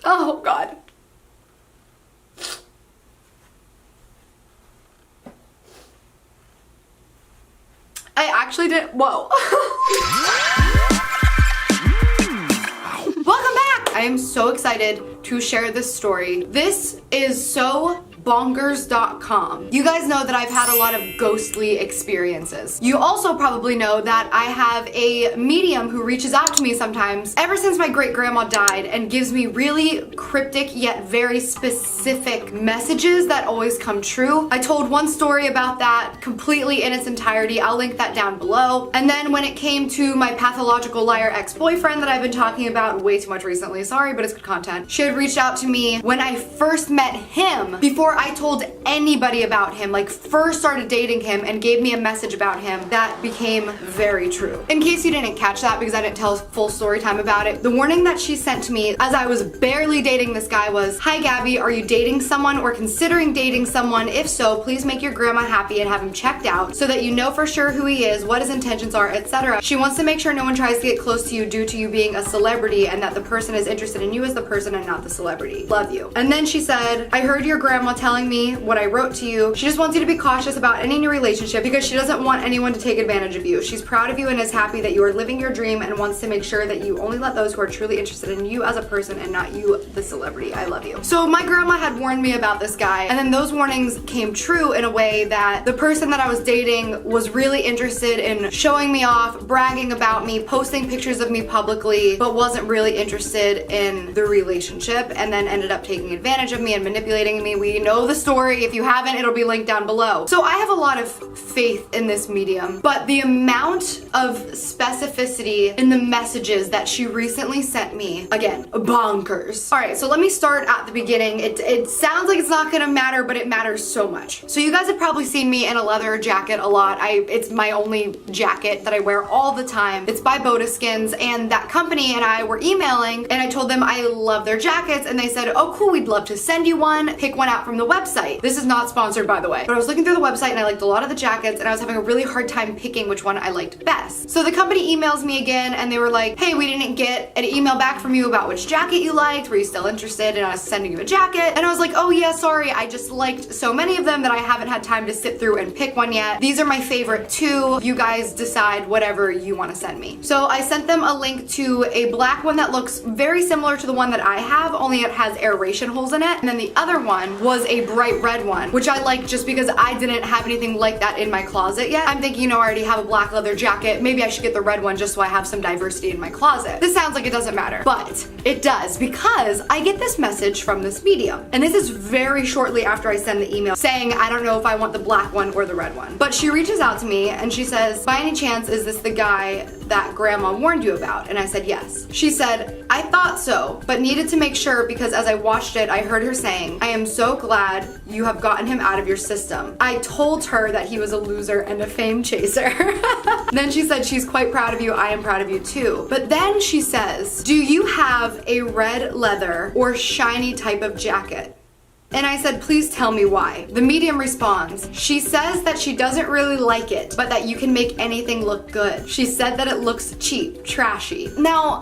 Oh God. I actually didn't, whoa. Welcome back! I am so excited to share this story. This is so bonkers.com. You guys know that I've had a lot of ghostly experiences. You also probably know that I have a medium who reaches out to me sometimes ever since my great grandma died and gives me really cryptic yet very specific messages that always come true. I told one story about that completely in its entirety. I'll link that down below. And then when it came to my pathological liar ex-boyfriend that I've been talking about way too much recently, sorry, but it's good content. She had reached out to me when I first met him, before I told anybody about him, like first started dating him, and gave me a message about him that became very true. In case you didn't catch that, because I didn't tell a full story time about it, the warning that she sent to me as I was barely dating this guy was, "Hi Gabby, are you dating someone or considering dating someone? If so, please make your grandma happy and have him checked out so that you know for sure who he is, what his intentions are, etc. She wants to make sure no one tries to get close to you due to you being a celebrity and that the person is interested in you as the person and not the celebrity. Love you." And then she said, "I heard your grandma telling me what I wrote to you. She just wants you to be cautious about any new relationship because she doesn't want anyone to take advantage of you. She's proud of you and is happy that you are living your dream and wants to make sure that you only let those who are truly interested in you as a person and not you, the celebrity. I love you." So my grandma had warned me about this guy, and then those warnings came true in a way that the person that I was dating was really interested in showing me off, bragging about me, posting pictures of me publicly, but wasn't really interested in the relationship, and then ended up taking advantage of me and manipulating me. We know the story. If you haven't, it'll be linked down below. So I have a lot of faith in this medium, but the amount of specificity in the messages that she recently sent me, again, bonkers. All right, so let me start at the beginning. It sounds like it's not gonna matter, but it matters so much. So you guys have probably seen me in a leather jacket a lot. It's my only jacket that I wear all the time. It's by Bodaskins, and that company and I were emailing, and I told them I love their jackets, and they said, "Oh cool, we'd love to send you one. Pick one out from the website." This is not sponsored, by the way, but I was looking through the website and I liked a lot of the jackets, and I was having a really hard time picking which one I liked best. So the company emails me again, and they were like, "Hey, we didn't get an email back from you about which jacket you liked. Were you still interested in us sending you a jacket?" And I was like, "Oh yeah, sorry, I just liked so many of them that I haven't had time to sit through and pick one yet. These are my favorite two. You guys decide whatever you want to send me." So I sent them a link to a black one that looks very similar to the one that I have, only it has aeration holes in it, and then the other one was a bright red one, which I like just because I didn't have anything like that in my closet yet. I'm thinking, you know, I already have a black leather jacket, maybe I should get the red one just so I have some diversity in my closet. This sounds like it doesn't matter, but it does, because I get this message from this medium, and this is very shortly after I send the email saying I don't know if I want the black one or the red one. But she reaches out to me and she says, "By any chance, is this the guy that grandma warned you about?" And I said yes. She said, "I thought so, but needed to make sure because as I watched it, I heard her saying, 'I am so glad you have gotten him out of your system.' I told her that he was a loser and a fame chaser." Then she said, "She's quite proud of you. I am proud of you too." But then she says, "Do you have a red leather or shiny type of jacket?" And I said, "Please tell me why." The medium responds, "She says that she doesn't really like it, but that you can make anything look good. She said that it looks cheap, trashy." Now,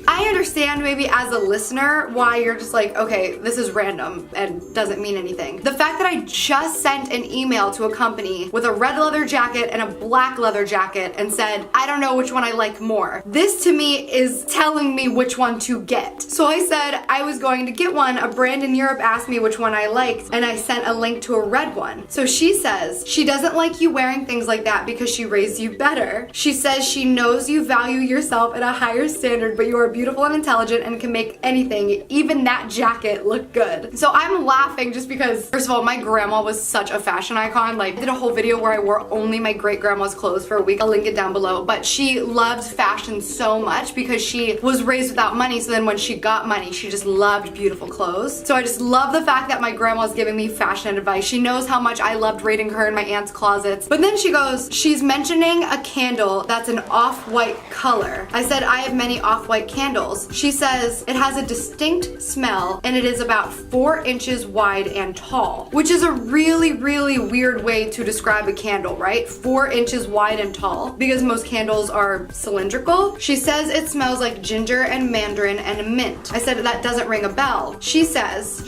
I understand maybe as a listener why you're just like, okay, this is random and doesn't mean anything. The fact that I just sent an email to a company with a red leather jacket and a black leather jacket and said, I don't know which one I like more. This to me is telling me which one to get. So I said I was going to get one. A brand in Europe asked me which one I liked, and I sent a link to a red one. So she says she doesn't like you wearing things like that because she raised you better. She says she knows you value yourself at a higher standard, but you are beautiful and intelligent and can make anything, even that jacket, look good. So I'm laughing just because, first of all, my grandma was such a fashion icon. Like, I did a whole video where I wore only my great grandma's clothes for a week. I'll link it down below. But she loved fashion so much because she was raised without money. So then when she got money, she just loved beautiful clothes. So I just love the fact that my grandma's giving me fashion advice. She knows how much I loved raiding her in my aunt's closets. But then she goes, she's mentioning a candle that's an off-white color. I said I have many off-white candles candles. She says it has a distinct smell and it is about 4 inches wide and tall, which is a really, really weird way to describe a candle, right? 4 inches wide and tall, because most candles are cylindrical. She says it smells like ginger and mandarin and mint. I said that doesn't ring a bell. She says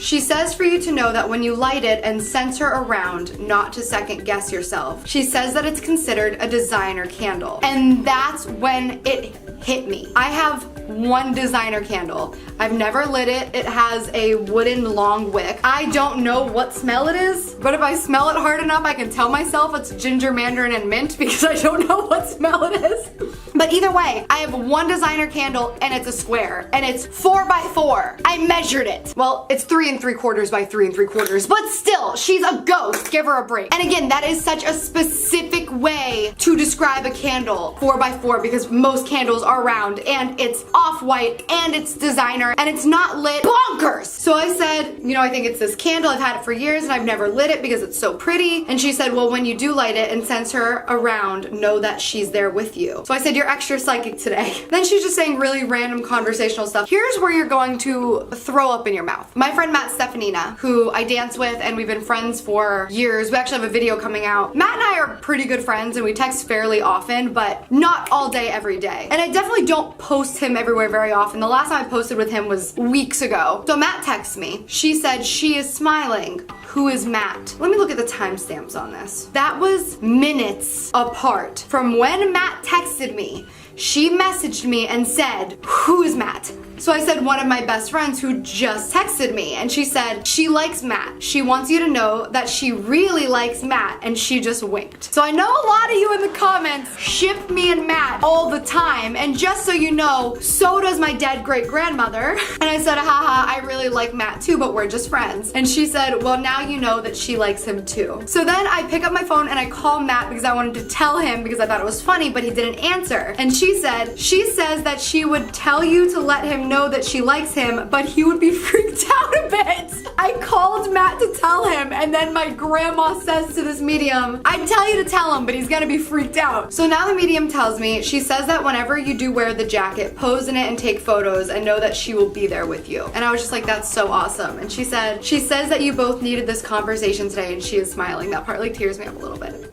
for you to know that when you light it and sense her around, not to second guess yourself. She says that it's considered a designer candle. And that's when it hit me. I have one designer candle. I've never lit it. It has a wooden long wick. I don't know what smell it is, but if I smell it hard enough, I can tell myself it's ginger, mandarin, and mint because I don't know what smell it is. But either way, I have one designer candle and it's a square and it's 4 by 4. I measured it. Well, it's 3 3/4 by 3 3/4, but still, she's a ghost. Give her a break. And again, that is such a specific way to describe a candle, 4 by 4, because most candles are round and it's off-white and it's designer and it's not lit. Bonkers! So I said, you know, I think it's this candle. I've had it for years and I've never lit it because it's so pretty. And she said, well, when you do light it and sense her around, know that she's there with you. So I said, you're extra psychic today. Then she's just saying really random conversational stuff. Here's where you're going to throw up in your mouth. My friend Matt Stefanina, who I dance with and we've been friends for years. We actually have a video coming out. Matt and I are pretty good friends and we text fairly often, but not all day, every day. And I definitely don't post him everywhere very often. The last time I posted with him was weeks ago. So Matt texts me. She said, she is smiling. Who is Matt? Let me look at the timestamps on this. That was minutes apart from when Matt texted me. She messaged me and said, who is Matt? So I said, one of my best friends who just texted me, and she said, she likes Matt. She wants you to know that she really likes Matt, and she just winked. So I know a lot of you in the comments ship me and Matt all the time, and just so you know, so does my dead great-grandmother. And I said, haha, I really like Matt too, but we're just friends. And she said, well, now you know that she likes him too. So then I pick up my phone and I call Matt because I wanted to tell him because I thought it was funny, but he didn't answer. And she says that she would tell you to let him know that she likes him, but he would be freaked out a bit. I called Matt to tell him, and then my grandma says to this medium, I'd tell you to tell him, but he's gonna be freaked out. So now the medium tells me, she says that whenever you do wear the jacket, pose in it and take photos and know that she will be there with you. And I was just like, that's so awesome. And she says that you both needed this conversation today, and she is smiling. That part like tears me up a little bit.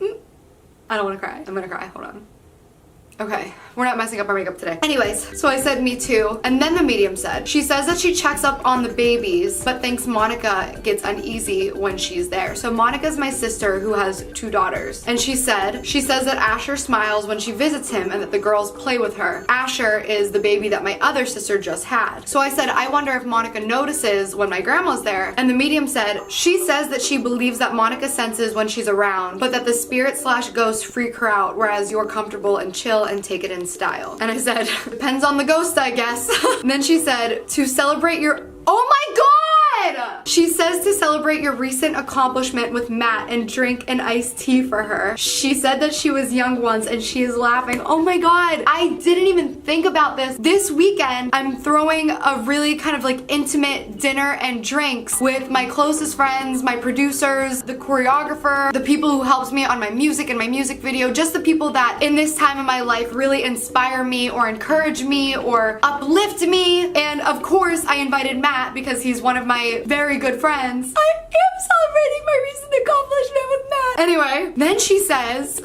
I don't wanna cry. I'm gonna cry, hold on. Okay, we're not messing up our makeup today. Anyways, so I said me too, and then the medium said, she says that she checks up on the babies, but thinks Monica gets uneasy when she's there. So Monica's my sister who has 2 daughters, and she says that Asher smiles when she visits him and that the girls play with her. Asher is the baby that my other sister just had. So I said, I wonder if Monica notices when my grandma's there, and the medium said, she says that she believes that Monica senses when she's around, but that the spirit/ghost freak her out, whereas you're comfortable and chill and take it in style. And I said, depends on the ghost, I guess. And then she said, to celebrate your, oh my god! She says to celebrate your recent accomplishment with Matt and drink an iced tea for her. She said that she was young once and she is laughing. Oh my god, I didn't even think about this. This weekend, I'm throwing a really kind of like intimate dinner and drinks with my closest friends, my producers, the choreographer, the people who helps me on my music and my music video, just the people that in this time of my life really inspire me or encourage me or uplift me. And of course, I invited Matt because he's one of my very good friends. I am celebrating my recent accomplishment with Matt. Anyway, then she says,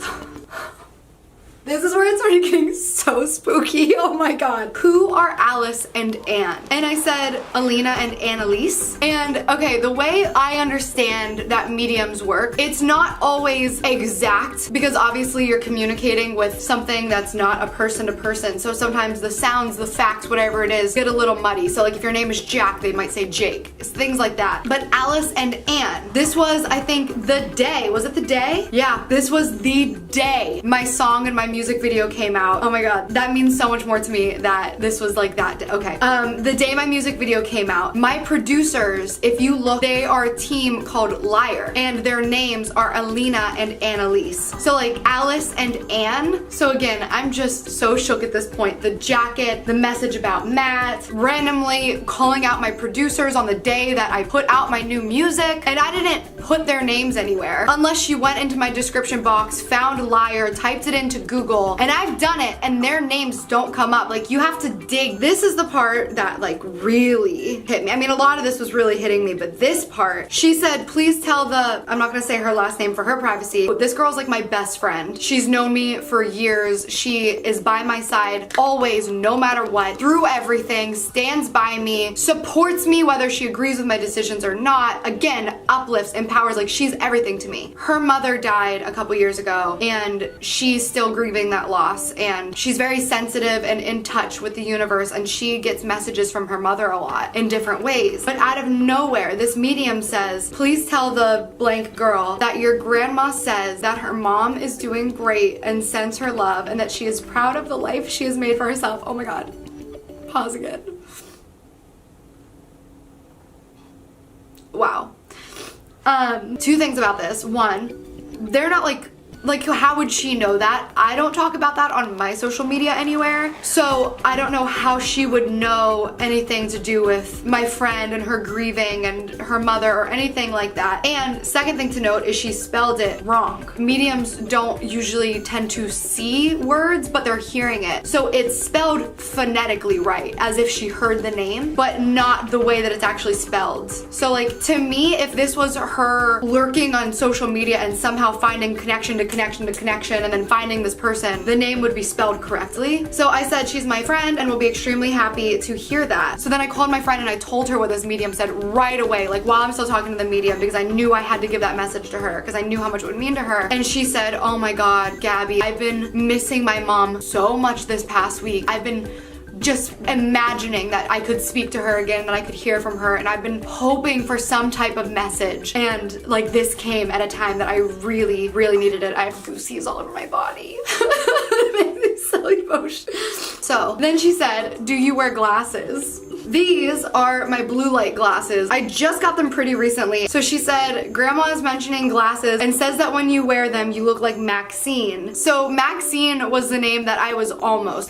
this is where it started getting so spooky. Oh my god. Who are Alice and Anne? And I said, Alina and Annalise. And okay, the way I understand that mediums work, it's not always exact because obviously you're communicating with something that's not a person to person. So sometimes the sounds, the facts, whatever it is, get a little muddy. So like if your name is Jack, they might say Jake. It's things like that. But Alice and Anne, this was, I think, the day. Was it the day? Yeah, this was the day my song and my music video came out. Oh my god, that means so much more to me that this was like that day. Okay, the day my music video came out, my producers, if you look, they are a team called Liar, and their names are Alina and Annalise. So like Alice and Anne. So again, I'm just so shook at this point. The jacket, the message about Matt, randomly calling out my producers on the day that I put out my new music, and I didn't put their names anywhere unless you went into my description box, found Liar, typed it into Google, Google, and I've done it, and their names don't come up. Like, you have to dig. This is the part that like really hit me. I mean, a lot of this was really hitting me, but this part, she said, please tell the, I'm not gonna say her last name for her privacy, but this girl's like my best friend. She's known me for years. She is by my side always, no matter what, through everything, stands by me, supports me whether she agrees with my decisions or not. Again, uplifts, empowers, like she's everything to me. Her mother died a couple years ago, and she's still grieving that loss, and she's very sensitive and in touch with the universe, and she gets messages from her mother a lot in different ways. But out of nowhere, this medium says, please tell the blank girl that your grandma says that her mom is doing great and sends her love, and that she is proud of the life she has made for herself. Oh my god. Pause again. Wow. Two things about this. One, they're not like how would she know that? I don't talk about that on my social media anywhere, so I don't know how she would know anything to do with my friend and her grieving and her mother or anything like that. And second thing to note is she spelled it wrong. Mediums don't usually tend to see words, but they're hearing it. So it's spelled phonetically right, as if she heard the name, but not the way that it's actually spelled. So like, to me, if this was her lurking on social media and somehow finding connection to connection and then finding this person, the name would be spelled correctly. So I said she's my friend and will be extremely happy to hear that. So then I called my friend and I told her what this medium said right away, like while I'm still talking to the medium, because I knew I had to give that message to her because I knew how much it would mean to her. And she said, oh my god, Gabby, I've been missing my mom so much this past week. I've been just imagining that I could speak to her again, that I could hear from her, and I've been hoping for some type of message, and like this came at a time that I really, really needed it. I have goosies all over my body. It makes me so emotional. So then she said, do you wear glasses? These are my blue light glasses. I just got them pretty recently. So she said, grandma is mentioning glasses and says that when you wear them, you look like Maxine. So Maxine was the name that I was almost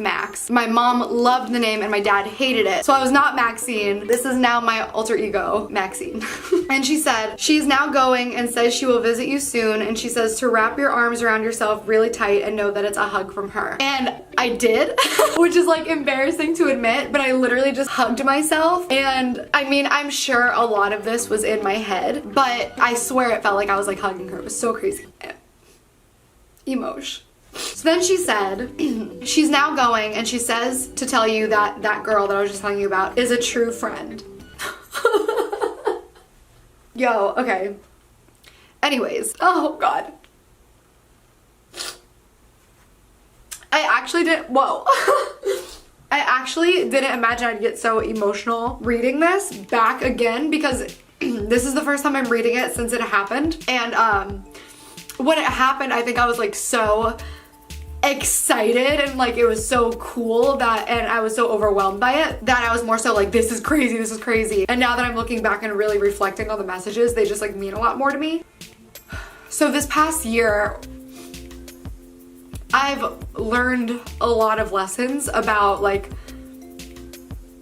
Max. My mom loved the name and my dad hated it. So I was not Maxine. This is now my alter ego, Maxine. And she said, she's now going and says she will visit you soon. And she says to wrap your arms around yourself really tight and know that it's a hug from her. And I did, which is like embarrassing to admit, but I literally just hugged myself. And I mean, I'm sure a lot of this was in my head, but I swear it felt like I was like hugging her. It was so crazy. Emotion. So then she said, she's now going and she says to tell you that that girl that I was just telling you about is a true friend. Yo, okay. Anyways, oh god. I actually didn't imagine I'd get so emotional reading this back again, because this is the first time I'm reading it since it happened. And when it happened, I think I was like so excited and like it was so cool that, and I was so overwhelmed by it that I was more so like, this is crazy, this is crazy. And now that I'm looking back and really reflecting on the messages, they just like mean a lot more to me. So this past year, I've learned a lot of lessons about like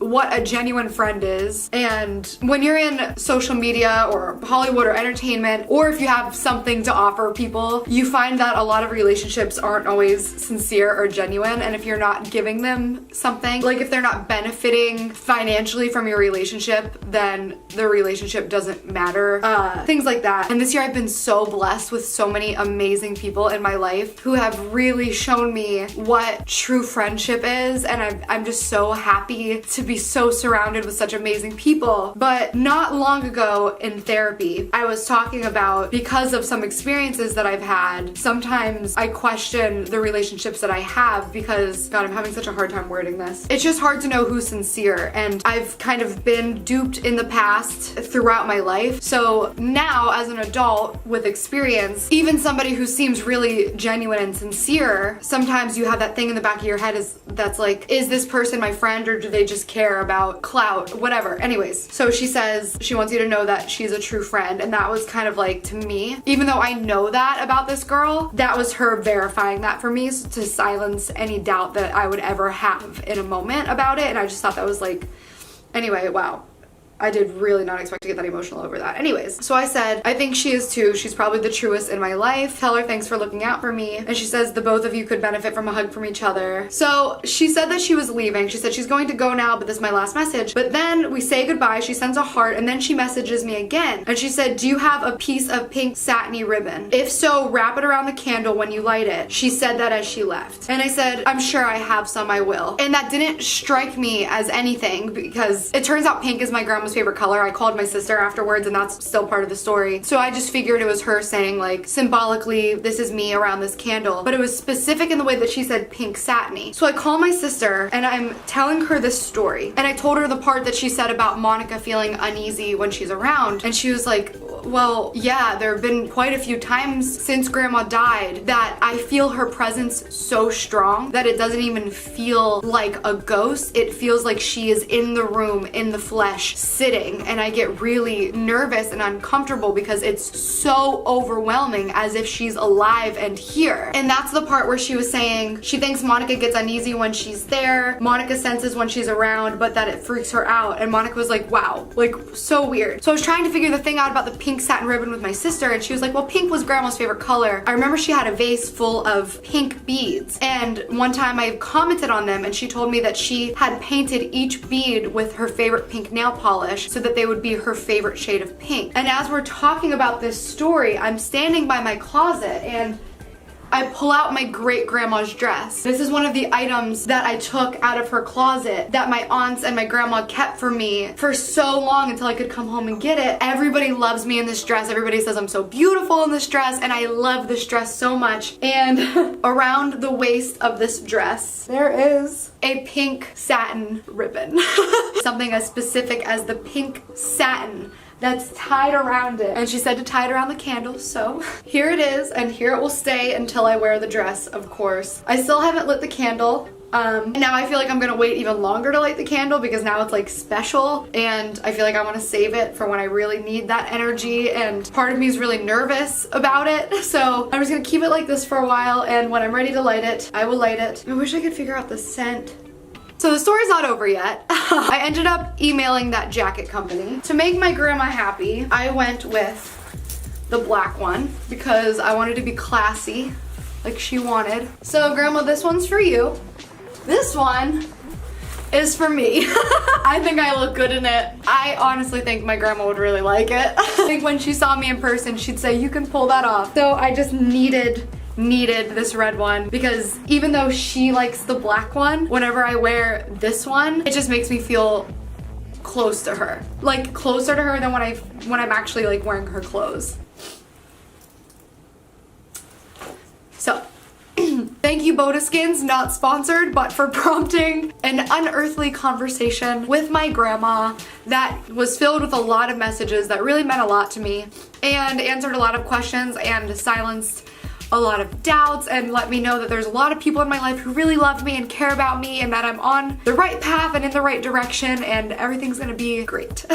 what a genuine friend is. And when you're in social media or Hollywood or entertainment, or if you have something to offer people, you find that a lot of relationships aren't always sincere or genuine. And if you're not giving them something, like if they're not benefiting financially from your relationship, then the relationship doesn't matter. Things like that. And this year I've been so blessed with so many amazing people in my life who have really shown me what true friendship is. And I'm just so happy to be so surrounded with such amazing people. But not long ago in therapy, I was talking about, because of some experiences that I've had, sometimes I question the relationships that I have because, God, I'm having such a hard time wording this. It's just hard to know who's sincere, and I've kind of been duped in the past throughout my life. So now, as an adult with experience, even somebody who seems really genuine and sincere, sometimes you have that thing in the back of your head that's like, is this person my friend, or do they just care about clout, whatever. Anyways, so she says she wants you to know that she's a true friend, and that was kind of like, to me, even though I know that about this girl, that was her verifying that for me, to silence any doubt that I would ever have in a moment about it. And I just thought that was like, anyway, wow. I did really not expect to get that emotional over that. Anyways, so I said, I think she is too. She's probably the truest in my life. Tell her thanks for looking out for me. And she says the both of you could benefit from a hug from each other. So she said that she was leaving. She said she's going to go now, but this is my last message. But then we say goodbye. She sends a heart, and then she messages me again. And she said, do you have a piece of pink satiny ribbon? If so, wrap it around the candle when you light it. She said that as she left. And I said, I'm sure I have some, I will. And that didn't strike me as anything because it turns out pink is my grandma's favorite color. I called my sister afterwards, and that's still part of the story. So I just figured it was her saying, like, symbolically, this is me around this candle. But it was specific in the way that she said pink satiny. So I call my sister and I'm telling her this story. And I told her the part that she said about Monica feeling uneasy when she's around. And she was like, well, yeah, there have been quite a few times since Grandma died that I feel her presence so strong that it doesn't even feel like a ghost. It feels like she is in the room, in the flesh, sitting. And I get really nervous and uncomfortable because it's so overwhelming, as if she's alive and here. And that's the part where she was saying she thinks Monica gets uneasy when she's there. Monica senses when she's around, but that it freaks her out. And Monica was like, wow, like so weird. So I was trying to figure the thing out about the pink satin ribbon with my sister, and she was like, well, pink was Grandma's favorite color. I remember she had a vase full of pink beads, and one time I commented on them and she told me that she had painted each bead with her favorite pink nail polish so that they would be her favorite shade of pink. And as we're talking about this story, I'm standing by my closet and I pull out my great grandma's dress. This is one of the items that I took out of her closet that my aunts and my grandma kept for me for so long until I could come home and get it. Everybody loves me in this dress. Everybody says I'm so beautiful in this dress, and I love this dress so much. And around the waist of this dress, there is a pink satin ribbon. Something as specific as the pink satin that's tied around it. And she said to tie it around the candle, so here it is, and here it will stay until I wear the dress, of course. I still haven't lit the candle. Now I feel like I'm gonna wait even longer to light the candle because now it's like special, and I feel like I want to save it for when I really need that energy, and part of me is really nervous about it. So I'm just gonna keep it like this for a while, and when I'm ready to light it, I will light it. I wish I could figure out the scent. So the story's not over yet. I ended up emailing that jacket company. To make my grandma happy, I went with the black one because I wanted to be classy, like she wanted. So Grandma, this one's for you. This one is for me. I think I look good in it. I honestly think my grandma would really like it. I think when she saw me in person, she'd say, you can pull that off. So I just needed this red one because even though she likes the black one, whenever I wear this one, it just makes me feel close to her. Like closer to her than when I'm actually like wearing her clothes. So thank you, Bodaskins, not sponsored, but for prompting an unearthly conversation with my grandma that was filled with a lot of messages that really meant a lot to me, and answered a lot of questions and silenced a lot of doubts, and let me know that there's a lot of people in my life who really love me and care about me, and that I'm on the right path and in the right direction, and everything's gonna be great.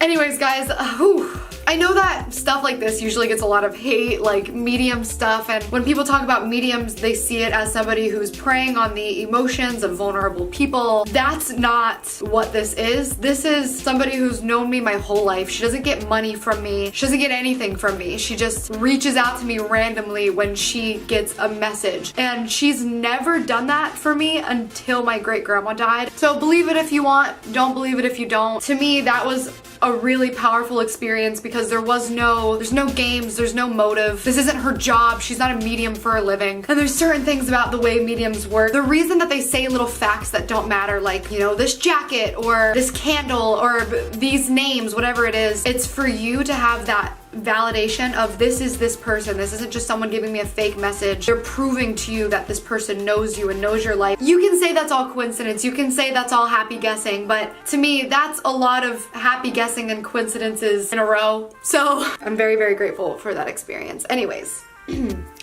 Anyways, guys, I know that stuff like this usually gets a lot of hate, like medium stuff, and when people talk about mediums, they see it as somebody who's preying on the emotions of vulnerable people. That's not what this is. This is somebody who's known me my whole life. She doesn't get money from me. She doesn't get anything from me. She just reaches out to me randomly when she gets a message. And she's never done that for me until my great grandma died. So believe it if you want, don't believe it if you don't. To me, that was a really powerful experience because there's no games, there's no motive. This isn't her job. She's not a medium for a living. And there's certain things about the way mediums work. The reason that they say little facts that don't matter, like, you know, this jacket or this candle or these names, whatever it is, it's for you to have that validation of this is this person. This isn't just someone giving me a fake message. They're proving to you that this person knows you and knows your life. You can say that's all coincidence. You can say that's all happy guessing, but to me, that's a lot of happy guessing and coincidences in a row. So I'm very, very grateful for that experience. Anyways,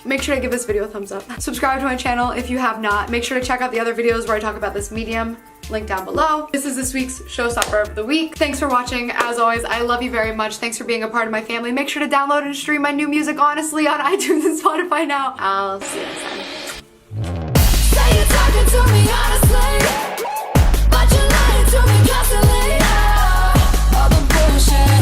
make sure to give this video a thumbs up. Subscribe to my channel if you have not. Make sure to check out the other videos where I talk about this medium. Link down below. This is this week's Showstopper of the Week. Thanks for watching. As always, I love you very much. Thanks for being a part of my family. Make sure to download and stream my new music honestly on iTunes and Spotify now. I'll see you next time. Say you're talking to me honestly, but you're lying to me constantly. All the pressure.